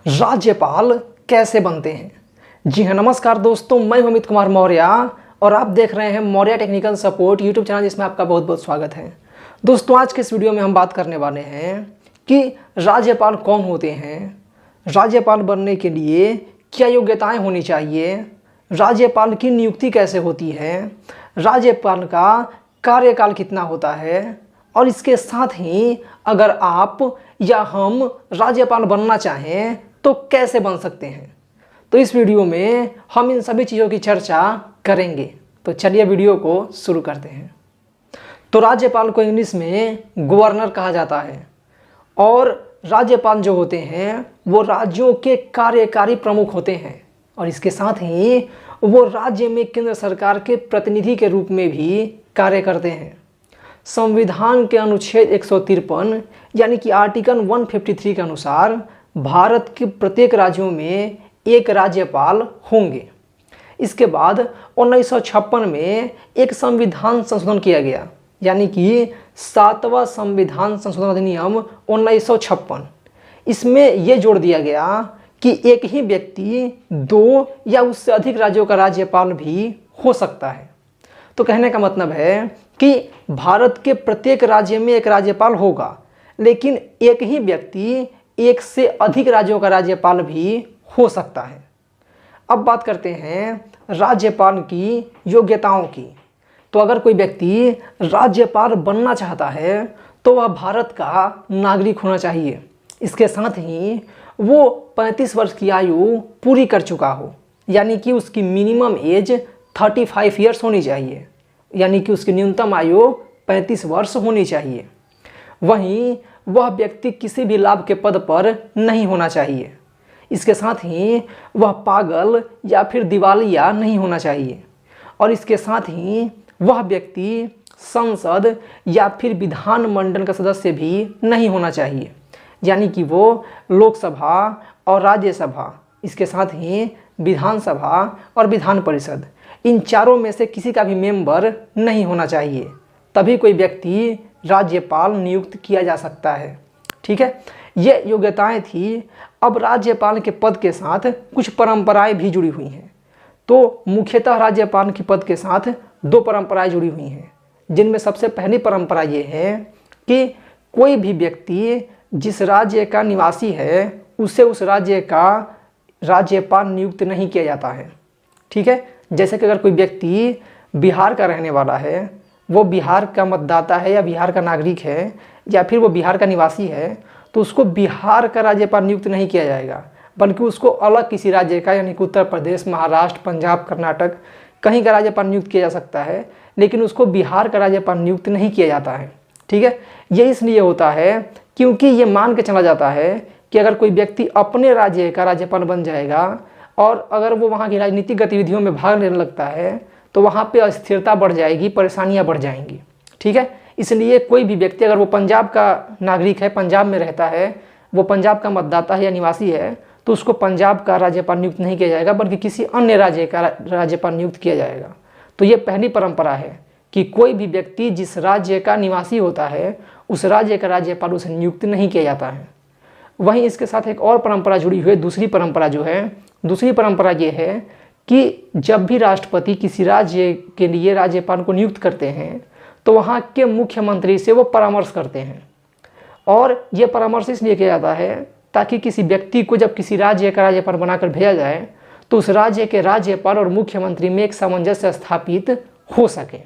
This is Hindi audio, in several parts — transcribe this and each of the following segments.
राज्यपाल कैसे बनते हैं। जी हाँ, नमस्कार दोस्तों, मैं अमित कुमार मौर्य और आप देख रहे हैं Maurya technical support YouTube channel, जिसमें आपका बहुत बहुत स्वागत है। दोस्तों, आज के इस वीडियो में हम बात करने वाले हैं कि राज्यपाल कौन होते हैं, राज्यपाल बनने के लिए क्या योग्यताएं होनी चाहिए, राज्यपाल की नियुक्ति कैसे होती है, राज्यपाल का कार्यकाल कितना होता है, और इसके साथ ही अगर आप या हम राज्यपाल बनना चाहें तो कैसे बन सकते हैं। तो इस वीडियो में हम इन सभी चीज़ों की चर्चा करेंगे। तो चलिए वीडियो को शुरू करते हैं। तो राज्यपाल को इंग्लिश में गवर्नर कहा जाता है और राज्यपाल जो होते हैं वो राज्यों के कार्यकारी प्रमुख होते हैं और इसके साथ ही वो राज्य में केंद्र सरकार के प्रतिनिधि के रूप में भी कार्य करते हैं। संविधान के अनुच्छेद 153 यानी कि आर्टिकल 153 के अनुसार भारत के प्रत्येक राज्यों में एक राज्यपाल होंगे। इसके बाद 1956 में एक संविधान संशोधन किया गया, यानी कि 7वां संविधान संशोधन अधिनियम 1956। इसमें यह जोड़ दिया गया कि एक ही व्यक्ति 2 या उससे अधिक राज्यों का राज्यपाल भी हो सकता है। तो कहने का मतलब है कि भारत के प्रत्येक राज्य में एक राज्यपाल होगा, लेकिन एक ही व्यक्ति एक से अधिक राज्यों का राज्यपाल भी हो सकता है। अब बात करते हैं राज्यपाल की योग्यताओं की। तो अगर कोई व्यक्ति राज्यपाल बनना चाहता है तो वह भारत का नागरिक होना चाहिए। इसके साथ ही वो 35 वर्ष की आयु पूरी कर चुका हो, यानी कि उसकी मिनिमम एज 35 ईयर्स होनी चाहिए, यानी कि उसकी न्यूनतम आयु 35 वर्ष होनी चाहिए। वहीं वह व्यक्ति किसी भी लाभ के पद पर नहीं होना चाहिए। इसके साथ ही वह पागल या फिर दिवालिया नहीं होना चाहिए और इसके साथ ही वह व्यक्ति संसद या फिर विधानमंडल का सदस्य भी नहीं होना चाहिए, यानी कि वो लोकसभा और राज्यसभा, इसके साथ ही विधानसभा और विधान परिषद, इन चारों में से किसी का भी मेंबर नहीं होना चाहिए। तभी कोई व्यक्ति राज्यपाल नियुक्त किया जा सकता है। ठीक है, ये योग्यताएं थी। अब राज्यपाल के पद के साथ कुछ परंपराएं भी जुड़ी हुई हैं। तो मुख्यतः राज्यपाल के पद के साथ 2 परंपराएं जुड़ी हुई हैं, जिनमें सबसे पहली परंपरा ये है कि कोई भी व्यक्ति जिस राज्य का निवासी है उसे उस राज्य का राज्यपाल नियुक्त नहीं किया जाता है। ठीक है, जैसे कि अगर कोई व्यक्ति बिहार का रहने वाला है, वो बिहार का मतदाता है या बिहार का नागरिक है या फिर वो बिहार का निवासी है, तो उसको बिहार का राज्यपाल नियुक्त नहीं किया जाएगा, बल्कि उसको अलग किसी राज्य का, यानी कि उत्तर प्रदेश, महाराष्ट्र, पंजाब, कर्नाटक, कहीं का राज्यपाल नियुक्त किया जा सकता है, लेकिन उसको बिहार का राज्यपाल नियुक्त नहीं किया जाता है। ठीक है, ये इसलिए होता है क्योंकि ये मान के चला जाता है कि अगर कोई व्यक्ति अपने राज्य का राज्यपाल बन जाएगा और अगर वो वहाँ की राजनीतिक गतिविधियों में भाग लेने लगता है तो वहाँ पे अस्थिरता बढ़ जाएगी, परेशानियाँ बढ़ जाएंगी। ठीक है, इसलिए कोई भी व्यक्ति अगर वो पंजाब का नागरिक है, पंजाब में रहता है, वो पंजाब का मतदाता है या निवासी है, तो उसको पंजाब का राज्यपाल नियुक्त नहीं किया जाएगा, बल्कि किसी अन्य राज्य का राज्यपाल नियुक्त किया जाएगा। तो ये पहली परंपरा है कि कोई भी व्यक्ति जिस राज्य का निवासी होता है उस राज्य का राज्यपाल उसे नियुक्त नहीं किया जाता है। वहीं इसके साथ एक और परंपरा जुड़ी हुई है। दूसरी परंपरा ये है कि जब भी राष्ट्रपति किसी राज्य के लिए राज्यपाल को नियुक्त करते हैं तो वहाँ के मुख्यमंत्री से वो परामर्श करते हैं, और ये परामर्श इसलिए किया जाता है ताकि किसी व्यक्ति को जब किसी राज्य का राज्यपाल बनाकर भेजा जाए तो उस राज्य के राज्यपाल और मुख्यमंत्री में एक सामंजस्य स्थापित हो सके।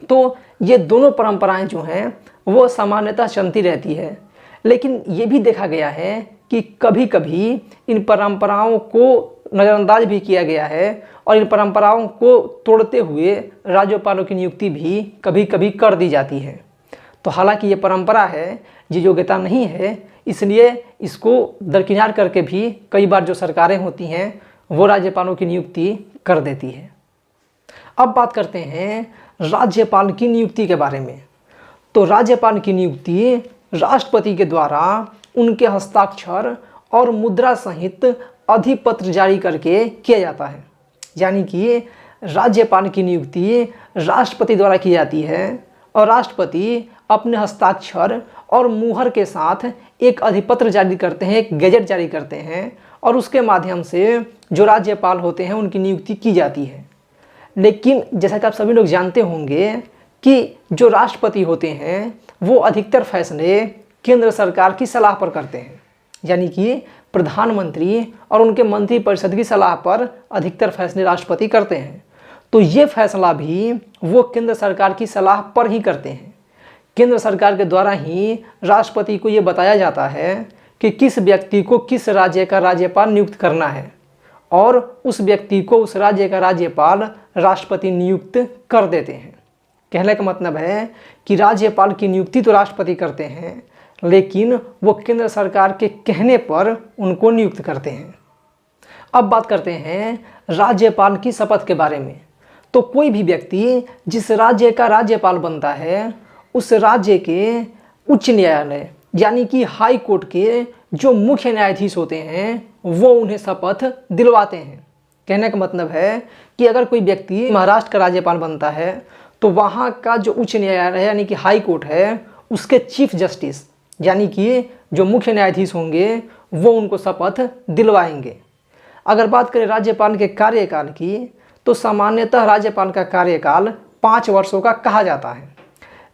तो ये दोनों परंपराएं जो हैं वो सामान्यतः चलती रहती है, लेकिन ये भी देखा गया है कि कभी कभी इन परंपराओं को नज़रअंदाज भी किया गया है और इन परंपराओं को तोड़ते हुए राज्यपालों की नियुक्ति भी कभी कभी कर दी जाती है। तो हालांकि ये परंपरा है, ये योग्यता नहीं है, इसलिए इसको दरकिनार करके भी कई बार जो सरकारें होती हैं वो राज्यपालों की नियुक्ति कर देती है। अब बात करते हैं राज्यपाल की नियुक्ति के बारे में। तो राज्यपाल की नियुक्ति राष्ट्रपति के द्वारा उनके हस्ताक्षर और मुद्रा सहित अधिपत्र जारी करके किया जाता है, यानी कि राज्यपाल की नियुक्ति राष्ट्रपति द्वारा की जाती है और राष्ट्रपति अपने हस्ताक्षर और मुहर के साथ एक अधिपत्र जारी करते हैं, एक गैजेट जारी करते हैं और उसके माध्यम से जो राज्यपाल होते हैं उनकी नियुक्ति की जाती है। लेकिन जैसा कि आप सभी लोग जानते होंगे कि जो राष्ट्रपति होते हैं वो अधिकतर फैसले केंद्र सरकार की सलाह पर करते हैं, यानी कि प्रधानमंत्री और उनके मंत्रिपरिषद की सलाह पर अधिकतर फैसले राष्ट्रपति करते हैं। तो ये फैसला भी वो केंद्र सरकार की सलाह पर ही करते हैं। केंद्र सरकार के द्वारा ही राष्ट्रपति को ये बताया जाता है कि किस व्यक्ति को किस राज्य का राज्यपाल नियुक्त करना है और उस व्यक्ति को उस राज्य का राज्यपाल राष्ट्रपति नियुक्त कर देते हैं। कहने का मतलब है कि राज्यपाल की नियुक्ति तो राष्ट्रपति करते हैं, लेकिन वो केंद्र सरकार के कहने पर उनको नियुक्त करते हैं। अब बात करते हैं राज्यपाल की शपथ के बारे में। तो कोई भी व्यक्ति जिस राज्य का राज्यपाल बनता है उस राज्य के उच्च न्यायालय यानी कि हाई कोर्ट के जो मुख्य न्यायाधीश होते हैं वो उन्हें शपथ दिलवाते हैं। कहने का मतलब है कि अगर कोई व्यक्ति महाराष्ट्र का राज्यपाल बनता है तो वहाँ का जो उच्च न्यायालय है यानी कि हाई कोर्ट है उसके चीफ जस्टिस यानी कि जो मुख्य न्यायाधीश होंगे वो उनको शपथ दिलवाएंगे। अगर बात करें राज्यपाल के कार्यकाल की तो सामान्यतः राज्यपाल का कार्यकाल 5 वर्षों का कहा जाता है,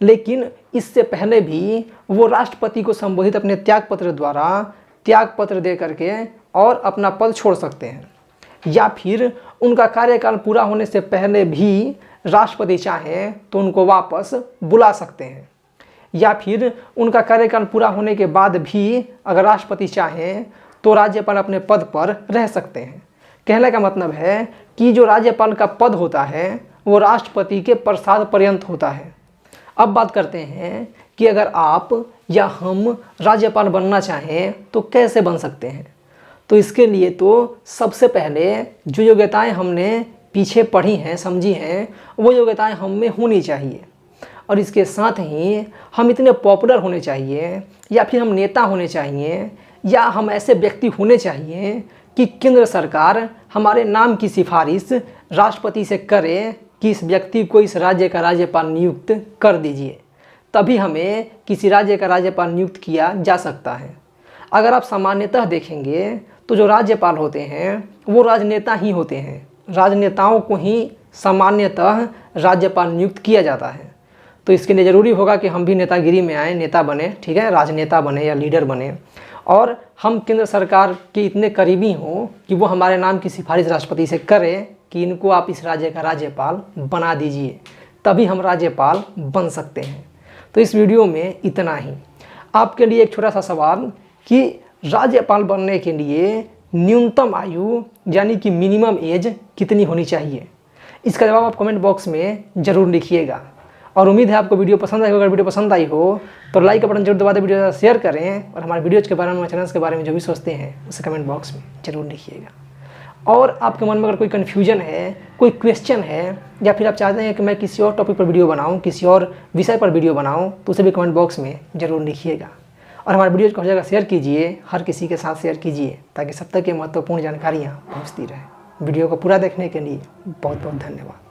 लेकिन इससे पहले भी वो राष्ट्रपति को संबोधित अपने त्यागपत्र द्वारा त्यागपत्र दे करके और अपना पद छोड़ सकते हैं, या फिर उनका कार्यकाल पूरा होने से पहले भी राष्ट्रपति चाहें तो उनको वापस बुला सकते हैं, या फिर उनका कार्यकाल पूरा होने के बाद भी अगर राष्ट्रपति चाहें तो राज्यपाल अपने पद पर रह सकते हैं। कहने का मतलब है कि जो राज्यपाल का पद होता है वो राष्ट्रपति के प्रसाद पर्यंत होता है। अब बात करते हैं कि अगर आप या हम राज्यपाल बनना चाहें तो कैसे बन सकते हैं। तो इसके लिए तो सबसे पहले जो योग्यताएं हमने पीछे पढ़ी हैं, समझी हैं, वो योग्यताएं हम में होनी चाहिए और इसके साथ ही हम इतने पॉपुलर होने चाहिए या फिर हम नेता होने चाहिए या हम ऐसे व्यक्ति होने चाहिए कि केंद्र सरकार हमारे नाम की सिफारिश राष्ट्रपति से करे कि इस व्यक्ति को इस राज्य का राज्यपाल नियुक्त कर दीजिए, तभी हमें किसी राज्य का राज्यपाल नियुक्त किया जा सकता है। अगर आप सामान्यतः देखेंगे तो जो राज्यपाल होते हैं वो राजनेता ही होते हैं, राजनेताओं को ही सामान्यतः राज्यपाल नियुक्त किया जाता है। तो इसके लिए ज़रूरी होगा कि हम भी नेतागिरी में आए, नेता बने, ठीक है, राजनेता बने या लीडर बने और हम केंद्र सरकार के इतने करीबी हों कि वो हमारे नाम की सिफारिश राष्ट्रपति से करें कि इनको आप इस राज्य का राज्यपाल बना दीजिए, तभी हम राज्यपाल बन सकते हैं। तो इस वीडियो में इतना ही। आपके लिए एक छोटा सा सवाल कि राज्यपाल बनने के लिए न्यूनतम आयु यानी कि मिनिमम एज कितनी होनी चाहिए, इसका जवाब आप कमेंट बॉक्स में ज़रूर लिखिएगा। और उम्मीद है आपको वीडियो पसंद आई होगा। अगर वीडियो पसंद आई हो तो लाइक बटन जरूर दबा दें, वीडियो शेयर करें और हमारे वीडियोज़ के बारे में, चैनल्स के बारे में जो भी सोचते हैं उसे कमेंट बॉक्स में ज़रूर लिखिएगा। और आपके मन में अगर कोई कन्फ्यूजन है, कोई क्वेश्चन है या फिर आप चाहते हैं कि मैं किसी और टॉपिक पर वीडियो बनाऊँ, किसी और विषय पर वीडियो बनाऊँ, तो उसे भी कमेंट बॉक्स में ज़रूर लिखिएगा। और हमारे वीडियोज़ को हर जगह शेयर कीजिए, हर किसी के साथ शेयर कीजिए ताकि सब तक ये महत्वपूर्ण जानकारियाँ पहुँचती रहें। वीडियो को पूरा देखने के लिए बहुत बहुत धन्यवाद।